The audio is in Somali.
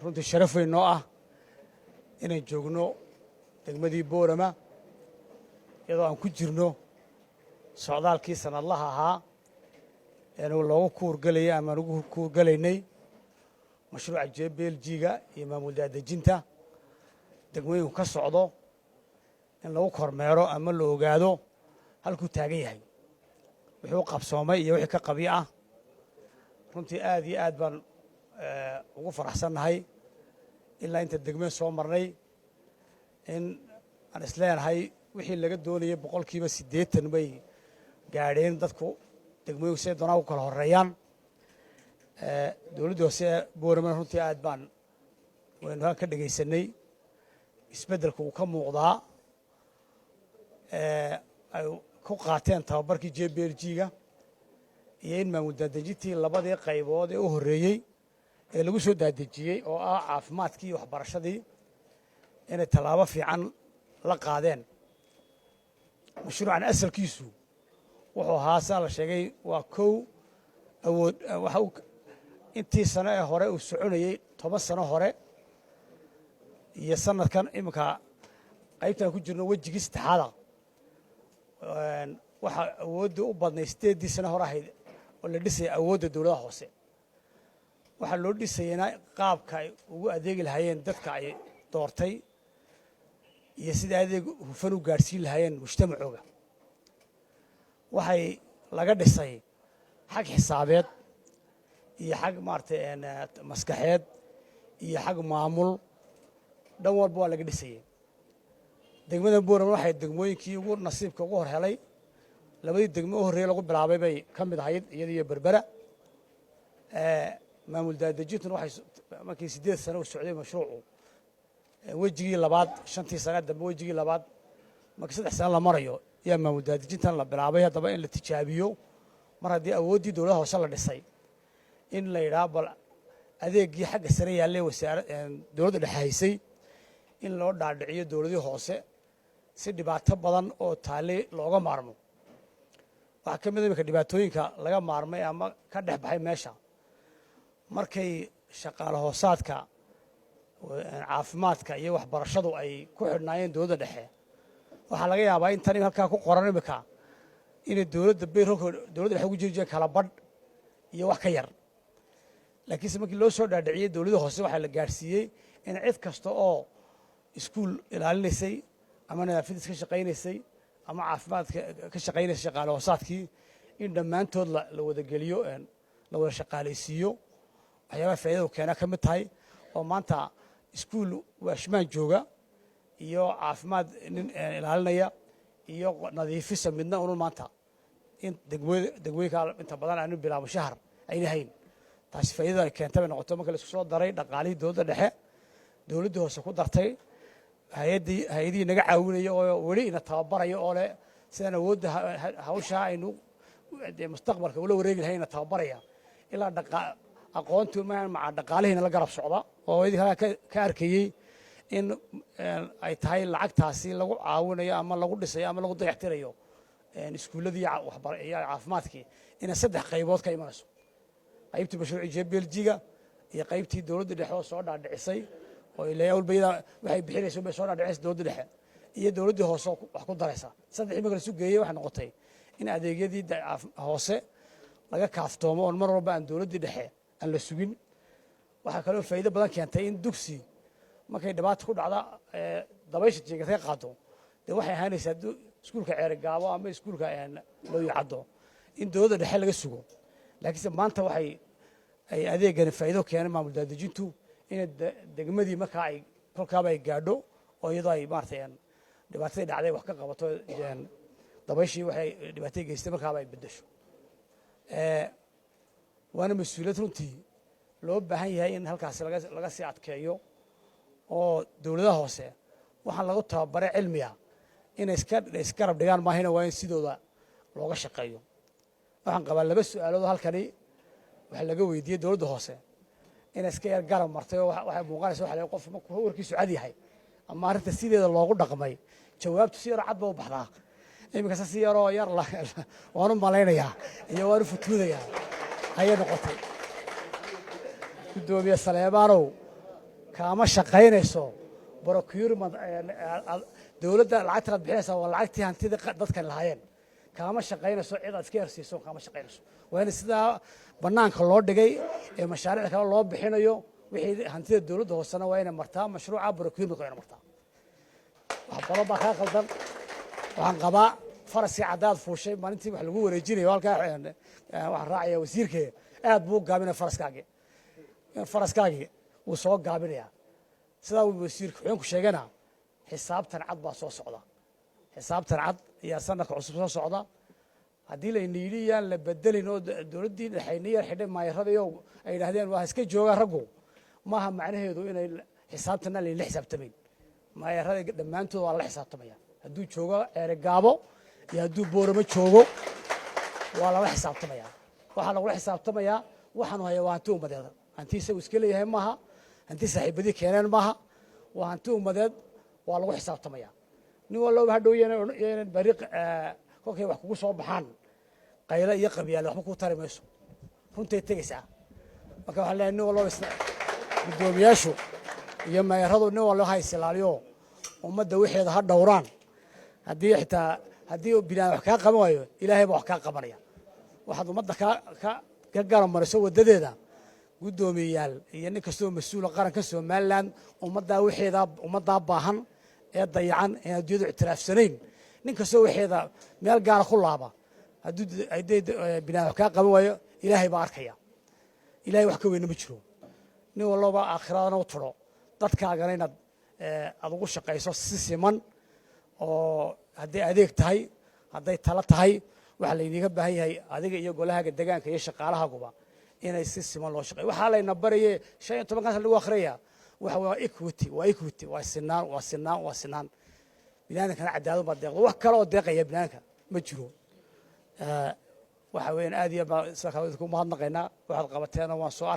runtii sharaf weyn noo ah inaan joogno degmadii Boorama iyadoo aan ku jirno socdaalkii sanadlaha ahaa ee loogu kuurgalay ama ugu kuurgalaynay mashruuca JBLG-ga iyo maamul daadejinta degmooyinku ka socdo in lagu kormeero ama la ogaado halkuu taagan yahay wuxuu qabsoomay iyo wixii ka qabiyo ah runtii aad iyo aad baan ugu faraxsannahay ilaa inta degmeen soo marnay in aan isleenahay wixii laga doonayay 80% bay gaadheen dadku degmooyinku si doonaa u kala horeeyaan dawladda hoose Boorama runtii aad baan waynu ka dhageysanay isbeddelku uu ka muuqdaa ay ku qaateen tababarkii JBLG-ga iyo in maamul daadejintii labadii qaybood ee u horeeyay ee lagu soo daadejiyay oo ah caafimaadkii waxbarashadii inay tallaabo fiican la qaadeen mashruucan asalkiisu wuxuu ahaa saa la sheegay waa kow awood waxa uu intii sano ee hore uu soconayay 10 sano hore iyo sanadkan imika qaybtan ku jirno wajigii saddexaad waxa awoodda u badnay 8 sano hore ahayd oo la dhisay awoodda dawladda hoose waxa loo dhisayna qaabka ay ugu adeegi lahaayeen dadka ay doortay iyo sida adeeg hufan u gaarsiin lahaayeen mujtamacooga waxay laga dhisay xag xisaabeed iyo xag maartay maskaxeed iyo xag maamul dhan walba waa laga dhisay degmada Boorama waxay degmooyinkii ugu nasiibka ugu hor helay labadii degmo oo horeeyay lagu bilaabay bay ka mid ahayd iyadoo Berbera maamul daadejintu waxay markii 8 sano u socday mashruucu wajigii labaad 5 sano dambe wajigii labaad markii 3 sano la marayo yaa maamul daadejintan la bilaabay hadaba in la tijaabiyo mar haddii awoodii dawladda hoose la dhisay in la yiraahdo bal adeegii xagga sare yaalay wasaaradda dawladda dhaxaysay in loo dhaadhiciyo dawladii hoose si dhibaato badan oo taale looga maarmo waxa ka mid ah dhibaatooyinka laga maarmay ama ka dhex baxay meesha markay shaqaale hoosaadka caafimaadka iyo waxbarashadu ay ku xidhnaayeen dawladda dhexe waxa laga yaabaa in tani halka ku qoran imika in dawladda beerka dawladda dhexe ugu jirjeen kala badh iyo wax ka yar laakiin markii loo soo dhaadhiciyay dawladda hoose waxa la gaarsiiyay in cid kasta oo iskuul ilaalinaysay ama nadaafad ka shaqeynaysay ama caafimaadka ka shaqeynaysay shaqaale hoosaadkii in dhammaantood la wada geliyo la wada shaqaaleysiiyo waxyaabaha faa'iido keena ka mid tahay oo maanta iskuul waashmaan jooga iyo caafimaad ilaalinaya iyo nadiifisa midna uu maanta in degmooyinka inta badan aanu bilaabo shahar ay lahayn taas faa'iido ay keentay noqoto marka la isku soo daray dhaqaalihii dawladda dhexe dawladda hoose ku dartay hay'adii naga caawinaya oo wali ina tababarayo oo leh sidaan awoodda hawsha aynu mustaqbalka ula wareegi lahayna tababaraya ilaa aqoontu ma dhaqaalihiina la garab socda oo idinka ka arkayay in ay tahay lacagtaasi lagu caawinayo ama lagu dhisayo ama lagu dayactirayo iskuuladii iyo caafimaadkii in 3 qaybood ka imanayso qaybtii mashruuca JBLG-ga iyo qaybtii dawladda dhexe oo soo dhaadhicisay oo ilaa awalbayda waxay bixinayso bay soo dhaadhicisay dawladda dhexe iyo dawladda hoose wax ku daraysa saddex imika la sugeeyay waxa noqotay in adeegyadii hoose laga kaaftoomo oo mar walba aan dawladda dhexe aan la sugin waxa kale oo faa'iido badan keentay in dugsi markay dhibaato ku dhacda dabaysha jeegatay qaado de waxay ahaanaysaa iskuulka Ceerigaabo ama iskuulka loo yacado in dawladda dhexe laga sugo laakiin maanta waxay ay adeegan faa'iido keenay maamul daadejintu in degmadii marka ay kolkaaba ay gaadho oo iyadoo ay maartay dhibaatadii dhacday wax ka qabato dabayshii waxay dhibaatay geystay markaaba ay bedesho waana mas'uuliyad runtii loo baahan yahay in halkaas laga sii adkeeyo oo dawladda hoose waxa lagu tababaray cilmiga in iska rab dhigaan maahina waa in sidooda looga shaqeeyo waxaan qabaa 2 su'aalood halkani waxa laga weydiiyay dawladda hoose in iska yar garab martay oo waxa muuqanaysa waxa qof markuu warkiisu cad yahay ama arinta sideeda loogu dhaqmay jawaabtu si yar cad baa u baxdaa imika si yar oo yar la waanu malaynayaa iyo waanu futuudayaa ayay noqotay gudoomiye Saleemaanow kaama shaqaynayso procurement dowladda lacagta bixinaysa waa lacagtii hantida dadkan lahaayeen kaama shaqaynayso cid aad iska yarsiiso kaama shaqaynayso waa in sidaa bannaanka loo dhigay ee mashaariic kale loo bixinayo wixii hantida dowladda hoosena waa inay martaa mashruuca procurement waa inay martaa wax badan baa kaa qaldan waxaan qabaa faraskii caddaad fuushay maalintii wax lagu wareejinayo halkaa waxaan raacaya wasiirkee aad buu gaabinaya faraskaagii wuu soo gaabinayaa sidaa uu wasiirka xubinku sheegana xisaabtan cad baa soo socda xisaabtan cad ayaa sanadka cusub soo socda haddii layna yidhi yaan la bedelin oo dowladdii dhexayna yar xidhay maayaradayo ay yidhaahdeen waa iska joogaan raggu maaha macnaheedu inay xisaabtana layla xisaabtamayn maayarada dhammaantood waa la xisaabtamaya hadduu joogo ceerigaabo iyo hadduu booramo joogo waa lala xisaabtamaya waxaa lagula xisaabtamayaa waxaanu hayaa waa hanti ummadeed hanti isagu iska leeyahay maaha hanti saaxiibadii keeneen maaha waa hanti ummadeed waa lagu xisaabtamaya nin walloba hadhow yeenan bariiq kolkay wax kugu soo baxaan qaylo iyo qabyaale waxba kuu tari mayso runtay tegaysaa marka waxaan leeyahay nin walloba guddoomiyaashu iyo maayaradu nin walloba ha isilaaliyo ummadda wixeeda ha dhowraan haddii binaan wax kaa qaban waayo ilaahay baa wax kaa qabanaya waxaad ummadda ka garan mariso waddadeeda guddoomiyayaal iyo nin kastoo mas-uula qaranka somaliland ummaddaa wixeeda ummaddaa baahan ee dayacan ee adduunyadu ictiraafsanayn nin kastoo wixeeda meel gaara ku laaba haddii binaan wax kaa qaban waayo ilaahay baa arkaya ilaahay wax ka weyna ma jiro nin walloba aakhiraadana u turo dadkaagana inaad aad ugu shaqayso si siman oo hadday adeeg tahay hadday talo tahay waxaa laydiga baahan yahay adiga iyo golahaaga degaanka iyo shaqaalahaguba inay si siman loo shaqeeyo waxaa layna baraye 15 kan lagu akhriyaya waxa waa equity waa sinaan binaadamkana cadaalad baa deeqdo wax kale oo deeqaya binaadamka ma jiro waxa weeyaan aad iyo baa sidoo kale ku mahadnaqaynaa waxaad qabateena waan soo